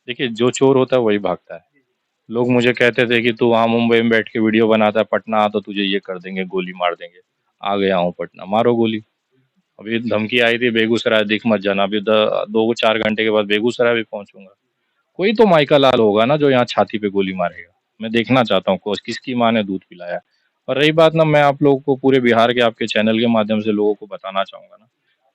देखिए, जो चोर होता है वही भागता है। लोग मुझे कहते थे कि तू वहाँ मुंबई में बैठ के वीडियो बनाता है, पटना आ तो तुझे ये कर देंगे, गोली मार देंगे। आ गया हूँ पटना, मारो गोली। अभी धमकी आई थी बेगूसराय दिख मत जाना, अभी 2-4 घंटे के बाद बेगूसराय भी पहुंचूंगा। कोई तो माइका लाल होगा ना जो यहाँ छाती पे गोली मारेगा। मैं देखना चाहता हूँ किसकी माँ ने दूध पिलाया। और रही बात ना, मैं आप लोगों को पूरे बिहार के आपके चैनल के माध्यम से लोगों को बताना चाहूंगा ना,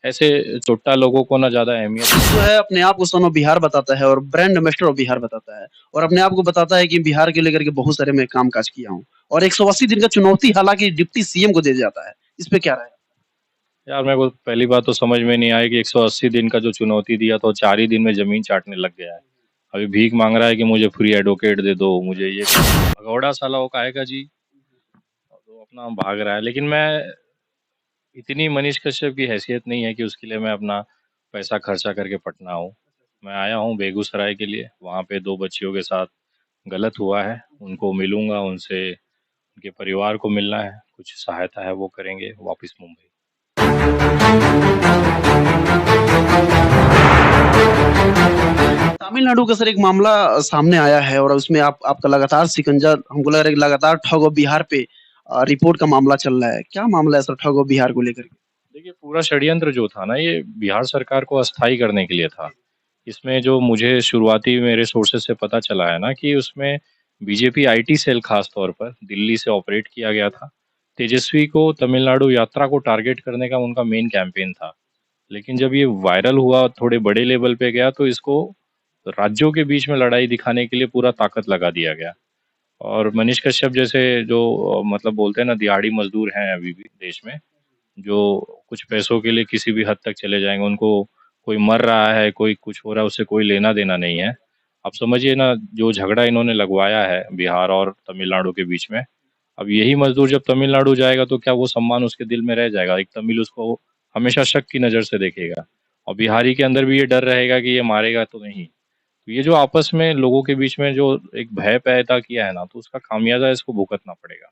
ऐसे चुट्टा लोगों को ना ज्यादा अहमियत नहीं जो देनी है चाहिए। अपने आप को सन ऑफ बिहार बताता है और ब्रांड एम्बेसडर ऑफ बिहार बताता है और अपने आप को बताता है कि बिहार के लेकर के बहुत सारे मैं काम काज किया हूँ और 180 दिन का चुनौती हालांकि डिप्टी सीएम को दे जाता है। इस पे क्या राय? यार मेरे को पहली बात तो समझ में नहीं आई कि 180 दिन का जो चुनौती दिया तो 4 ही दिन में जमीन चाटने लग गया है। अभी भीख मांग रहा है कि मुझे फ्री एडवोकेट दे दो, मुझे ये करा दो। भगौड़ा साला वो काहेगा जी, तो अपना भाग रहा है। लेकिन मैं इतनी मनीष कश्यप की हैसियत नहीं है कि उसके लिए मैं अपना पैसा खर्चा करके पटना आऊँ। मैं आया हूँ बेगूसराय के लिए, वहाँ पे 2 बच्चियों के साथ गलत हुआ है, उनको मिलूँगा, उनसे उनके परिवार को मिलना है, कुछ सहायता है वो करेंगे, वापस मुंबई। तमिलनाडु का सर एक मामला सामने आया है और उसमें आप आपका लगातार शिकंजा हमको लग रहा है कि लगातार ठग ऑफ बिहार पे रिपोर्ट का मामला चल रहा है। क्या मामला है सर ठग ऑफ बिहार को लेकर के? देखिए, पूरा षड्यंत्र जो था ना, ये बिहार सरकार को अस्थायी करने के लिए था। इसमें जो मुझे शुरुआती मेरे सोर्सेस से पता चला है ना कि उसमें बीजेपी आईटी सेल खास तौर पर दिल्ली से ऑपरेट किया गया था। तेजस्वी को तमिलनाडु यात्रा को टारगेट करने का उनका मेन कैंपेन था। लेकिन जब ये वायरल हुआ, थोड़े बड़े लेवल पे गया, तो इसको राज्यों के बीच में लड़ाई दिखाने के लिए पूरा ताकत लगा दिया गया। और मनीष कश्यप जैसे जो मतलब बोलते हैं ना, दिहाड़ी मजदूर हैं अभी भी देश में, जो कुछ पैसों के लिए किसी भी हद तक चले जाएंगे। उनको कोई मर रहा है, कोई कुछ हो रहा है, उससे कोई लेना देना नहीं है। आप समझिए ना, जो झगड़ा इन्होंने लगवाया है बिहार और तमिलनाडु के बीच में, अब यही मजदूर जब तमिलनाडु जाएगा तो क्या वो सम्मान उसके दिल में रह जाएगा? एक तमिल उसको हमेशा शक की नज़र से देखेगा, और बिहारी के अंदर भी ये डर रहेगा कि ये मारेगा तो नहीं। तो ये जो आपस में लोगों के बीच में जो एक भय पैदा किया है ना, तो उसका खामियाजा इसको भुगतना पड़ेगा।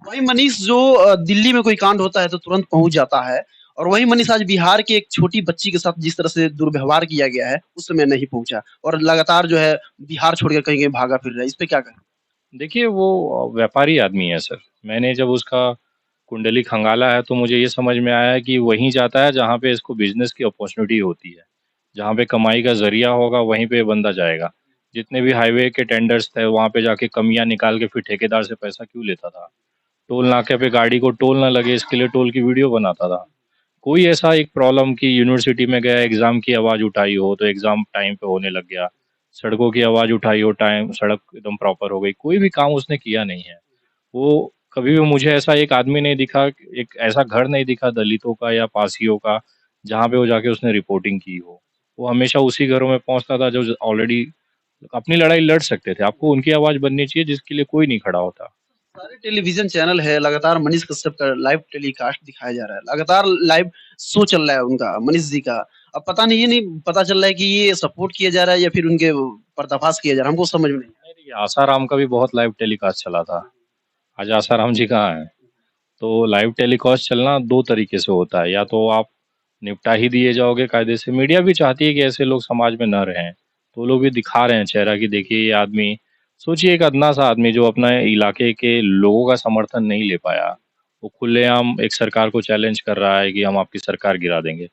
वही मनीष जो दिल्ली में कोई कांड होता है तो तुरंत पहुंच जाता है और वही मनीष आज बिहार की एक छोटी बच्ची के साथ जिस तरह से दुर्व्यवहार किया गया है उस समय नहीं पहुंचा और लगातार जो है बिहार छोड़कर कहीं कहीं भागा फिर रहा है। इस पे क्या कहें? देखिए, वो व्यापारी आदमी है सर। मैंने जब उसका कुंडली खंगाला है तो मुझे ये समझ में आया है कि वहीं जाता है जहाँ पे इसको बिजनेस की अपॉर्चुनिटी होती है, जहाँ पे कमाई का जरिया होगा वहीं पे बंदा जाएगा। जितने भी हाईवे के टेंडर्स थे वहाँ पे जाके कमियां निकाल के फिर ठेकेदार से पैसा क्यों लेता था? टोल नाके पे गाड़ी को टोल ना लगे इसके लिए टोल की वीडियो बनाता था। कोई ऐसा एक प्रॉब्लम कि यूनिवर्सिटी में गया, एग्जाम की आवाज़ उठाई हो तो एग्जाम टाइम पे होने लग गया, सड़कों की आवाज़ उठाई हो, टाइम सड़क एकदम प्रॉपर हो गई, कोई भी काम उसने किया नहीं है। वो कभी भी मुझे ऐसा एक आदमी नहीं दिखा, एक ऐसा घर नहीं दिखा दलितों का या पासियों का जहाँ पे वो जाके उसने रिपोर्टिंग की हो। वो हमेशा उसी घरों में पहुंचता था जो ऑलरेडी अपनी लड़ाई लड़ सकते थे। आपको उनकी आवाज़ बननी चाहिए जिसके लिए कोई नहीं खड़ा होता। सारे टेलीविजन चैनल है लगातार मनीष कश्यप का लाइव टेलीकास्ट दिखाया जा रहा है, लगातार लाइव शो चल रहा है उनका मनीष जी का। अब पता नहीं ये नहीं पता चल रहा है कि ये सपोर्ट किया जा रहा है या फिर उनके पर्दाफाश किया जा रहा है, हमको समझ में नहीं नहीं, देखिए, आसाराम का भी बहुत लाइव टेलीकास्ट चला था। आज आसाराम जी कहाँ हैं? तो लाइव टेलीकास्ट चलना 2 तरीके से होता है, या तो आप निपटा ही दिए जाओगे कायदे से। मीडिया भी चाहती है कि ऐसे लोग समाज में न रहें, तो वो लोग भी दिखा रहे हैं चेहरा कि देखिए ये आदमी, सोचिए एक अदना सा आदमी जो अपने इलाके के लोगों का समर्थन नहीं ले पाया, वो खुलेआम एक सरकार को चैलेंज कर रहा है कि हम आपकी सरकार गिरा देंगे।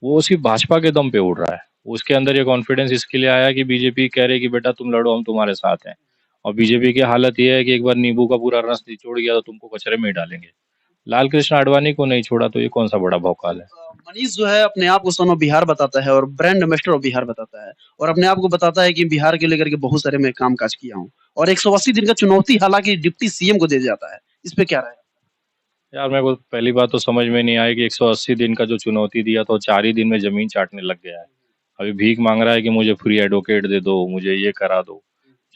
वो सिर्फ भाजपा के दम पे उड़ रहा है। उसके अंदर ये कॉन्फिडेंस इसके लिए आया कि बीजेपी कह रही है कि बेटा तुम लड़ो, हम तुम्हारे साथ हैं। और बीजेपी की हालत ये है कि एक बार नींबू का पूरा रस निचोड़ गया तो तुमको कचरे में ही डालेंगे। लाल कृष्ण आडवाणी को नहीं छोड़ा तो ये कौन सा बड़ा भौकाल है? मनीष जो है अपने आप को सन ऑफ बिहार बताता है और ब्रांड एम्बेसडर ऑफ बिहार बताता है और अपने आप को बताता है कि बिहार के लेकर के बहुत सारे मैं काम काज किया हूँ और 180 दिन का चुनौती हालांकि डिप्टी सीएम को दे जाता है। इस पे क्या राय? यार मेरे को पहली बात तो समझ में नहीं आई कि 180 दिन का जो चुनौती दिया तो 4 ही दिन में जमीन चाटने लग गया है। अभी भीख मांग रहा है कि मुझे फ्री एडवोकेट दे दो, मुझे ये करा दो।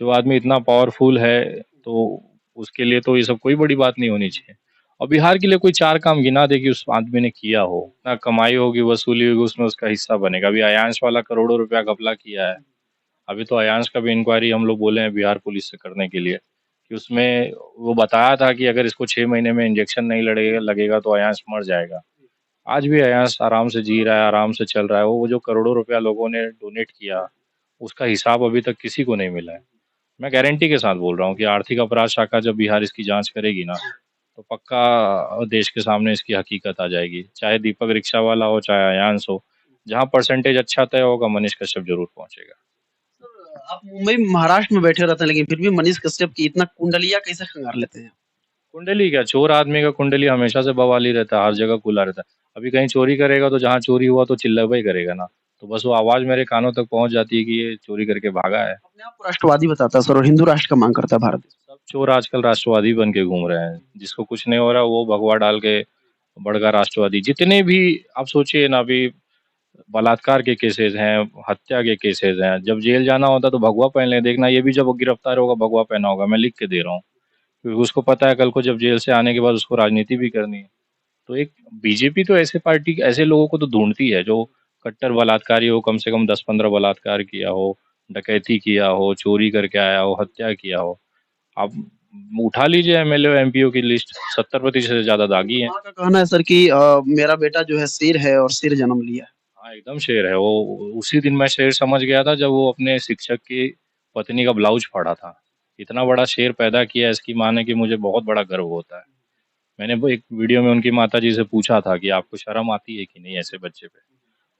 जो आदमी इतना पावरफुल है, तो उसके लिए तो ये सब कोई बड़ी बात नहीं होनी चाहिए। और बिहार के लिए कोई 4 काम गिना दे कि उस आदमी ने किया हो, ना कमाई होगी, वसूली होगी, उसमें उसका हिस्सा बनेगा। अभी अयांश वाला करोड़ों रुपया घपला किया है। अभी तो अयांश का भी इंक्वायरी हम लोग बोले हैं बिहार पुलिस से करने के लिए, कि उसमें वो बताया था कि अगर इसको 6 महीने में इंजेक्शन नहीं लगेगा लगेगा तो अयांश मर जाएगा। आज भी अयांश आराम से जी रहा है, आराम से चल रहा है। वो जो करोड़ों रुपया लोगों ने डोनेट किया, उसका हिसाब अभी तक किसी को नहीं मिला है। मैं गारंटी के साथ बोल रहा हूँ कि आर्थिक अपराध शाखा जब बिहार इसकी जांच करेगी ना, तो पक्का देश के सामने इसकी हकीकत आ जाएगी। चाहे दीपक रिक्शा वाला हो, चाहे अयांश हो, जहाँ परसेंटेज अच्छा तय होगा मनीष कश्यप जरूर पहुंचेगा। आप मुंबई महाराष्ट्र में बैठे रहते हैं, लेकिन फिर भी मनीष कश्यप की इतना कुंडलिया कैसे खंगार लेते हैं? कुंडली क्या, चोर आदमी का कुंडली हमेशा से बवाली रहता है, हर जगह खुला रहता है। अभी कहीं चोरी करेगा तो जहाँ चोरी हुआ तो चिल्लावा ही करेगा ना, तो बस वो आवाज मेरे कानों तक पहुंच जाती है कि ये चोरी करके भागा है। अपने आप को राष्ट्रवादी बताता है सर, और हिंदू राष्ट्र का मांग करता है भारत। सब चोर आजकल राष्ट्रवादी बन के घूम रहे हैं, जिसको कुछ नहीं हो रहा वो भगवा डाल के बड़का राष्ट्रवादी। जितने भी आप सोचिए ना, अभी बलात्कार के केसेस हैं, हत्या के केसेस हैं, जब जेल जाना होता है तो भगवा पहन ले, देखना ये भी जब गिरफ्तार होगा भगवा पहना होगा, मैं लिख के दे रहा हूँ। क्योंकि उसको पता है कल को जब जेल से आने के बाद उसको राजनीति भी करनी है। तो एक बीजेपी तो ऐसे पार्टी, ऐसे लोगों को तो ढूंढती है जो कट्टर बलात्कारी हो, कम से कम 10-15 बलात्कार किया हो, डकैती किया हो, चोरी करके आया हो, हत्या किया हो। आप उठा लीजिए एमएलए एमपीओ की लिस्ट, 70% से ज्यादा दागी है। माँ का कहना है सर कि मेरा बेटा जो है शेर है और शेर जन्म लिया है। हाँ एकदम शेर है वो। उसी दिन मैं शेर समझ गया था जब वो अपने शिक्षक की पत्नी का ब्लाउज फाड़ा था। इतना बड़ा शेर पैदा किया इसकी माँ ने कि मुझे बहुत बड़ा गर्व होता है। मैंने वो एक वीडियो में उनकी माताजी से पूछा था कि आपको शर्म आती है कि नहीं ऐसे बच्चे पे?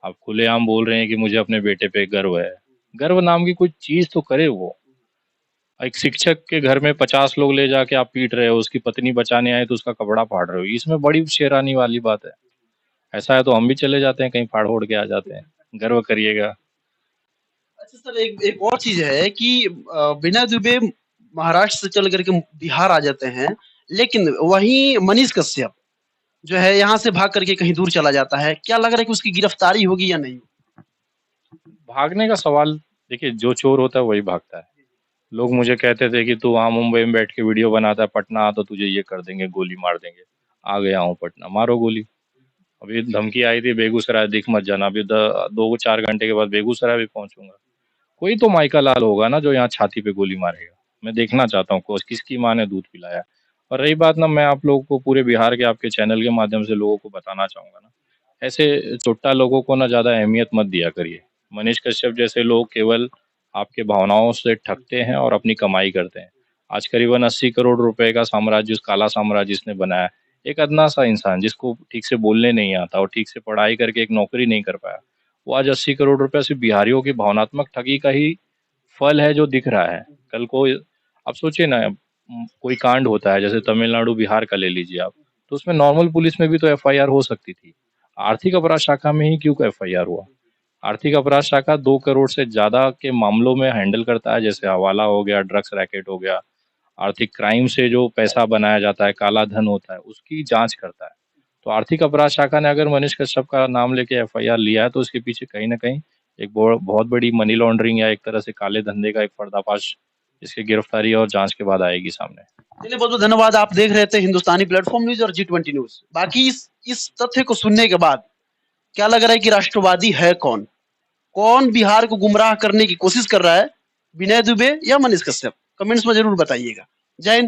आप खुलेआम बोल रहे हैं कि मुझे अपने बेटे पे गर्व है। गर्व नाम की कोई चीज तो करे वो। एक शिक्षक के घर में 50 लोग ले जाके आप पीट रहे हो, उसकी पत्नी बचाने आए तो उसका कपड़ा फाड़ रहे हो, इसमें बड़ी शेरानी वाली बात है। ऐसा है तो हम भी चले जाते हैं, कहीं फाड़ फोड़ के आ जाते हैं। गर्व करिएगा। अच्छा सर, एक एक और चीज है कि विनय दुबे महाराष्ट्र से चल करके बिहार आ जाते हैं, लेकिन वहीं मनीष कश्यप जो है यहाँ से भाग करके कहीं दूर चला जाता है। क्या लग रहा है कि उसकी गिरफ्तारी होगी या नहीं? भागने का सवाल, देखिए जो चोर होता है वही भागता है। लोग मुझे कहते थे कि तू वहाँ मुंबई में बैठ के वीडियो बनाता है, पटना आ तो तुझे ये कर देंगे, गोली मार देंगे। आ गया हूँ पटना, मारो गोली। अभी धमकी आई थी बेगूसराय दिख मत जाना, अभी 2-4 घंटे के बाद बेगूसराय भी पहुंचूंगा। कोई तो माइका लाल होगा ना जो यहाँ छाती पे गोली मारेगा। मैं देखना चाहता हूँ किसकी माँ ने दूध पिलाया। और रही बात ना, मैं आप लोगों को पूरे बिहार के आपके चैनल के माध्यम से लोगों को बताना चाहूंगा ना, ऐसे चुट्टा लोगों को ना ज्यादा अहमियत मत दिया करिए। मनीष कश्यप जैसे लोग केवल आपके भावनाओं से ठगते हैं और अपनी कमाई करते हैं। आज करीबन 80 करोड़ रुपए का साम्राज्य, उस काला साम्राज्य इसने बनाया। एक अदना सा इंसान जिसको ठीक से बोलने नहीं आता और ठीक से पढ़ाई करके एक नौकरी नहीं कर पाया, वो आज 80 करोड़ रुपए सिर्फ बिहारियों की भावनात्मक ठगी का ही फल है जो दिख रहा है। कल को आप सोचिए ना, कोई कांड होता है जैसे तमिलनाडु बिहार का ले लीजिए आप, तो उसमें नॉर्मल पुलिस में भी तो एफआईआर हो सकती थी। आर्थिक अपराध शाखा में ही क्यों एफआईआर हुआ? आर्थिक अपराध शाखा 2 करोड़ से ज्यादा के मामलों में हैंडल करता है, जैसे हवाला हो गया, ड्रग्स रैकेट हो गया, आर्थिक क्राइम से जो पैसा बनाया जाता है, काला धन होता है, उसकी जांच करता है। तो आर्थिक अपराध शाखा ने अगर मनीष कश्यप का नाम लेके एफआईआर लिया है तो उसके पीछे कहीं ना कहीं एक बहुत बड़ी मनी लॉन्ड्रिंग या एक तरह से काले धंधे का एक पर्दाफाश इसकी गिरफ्तारी और जांच के बाद आएगी सामने। चलिए, बहुत बहुत धन्यवाद। आप देख रहे थे हिंदुस्तानी प्लेटफॉर्म न्यूज और G20 न्यूज। बाकी इस तथ्य को सुनने के बाद क्या लग रहा है कि राष्ट्रवादी है कौन? कौन बिहार को गुमराह करने की कोशिश कर रहा है? विनय दुबे या मनीष कश्यप? कमेंट्स में जरूर बताइएगा। जय हिंद।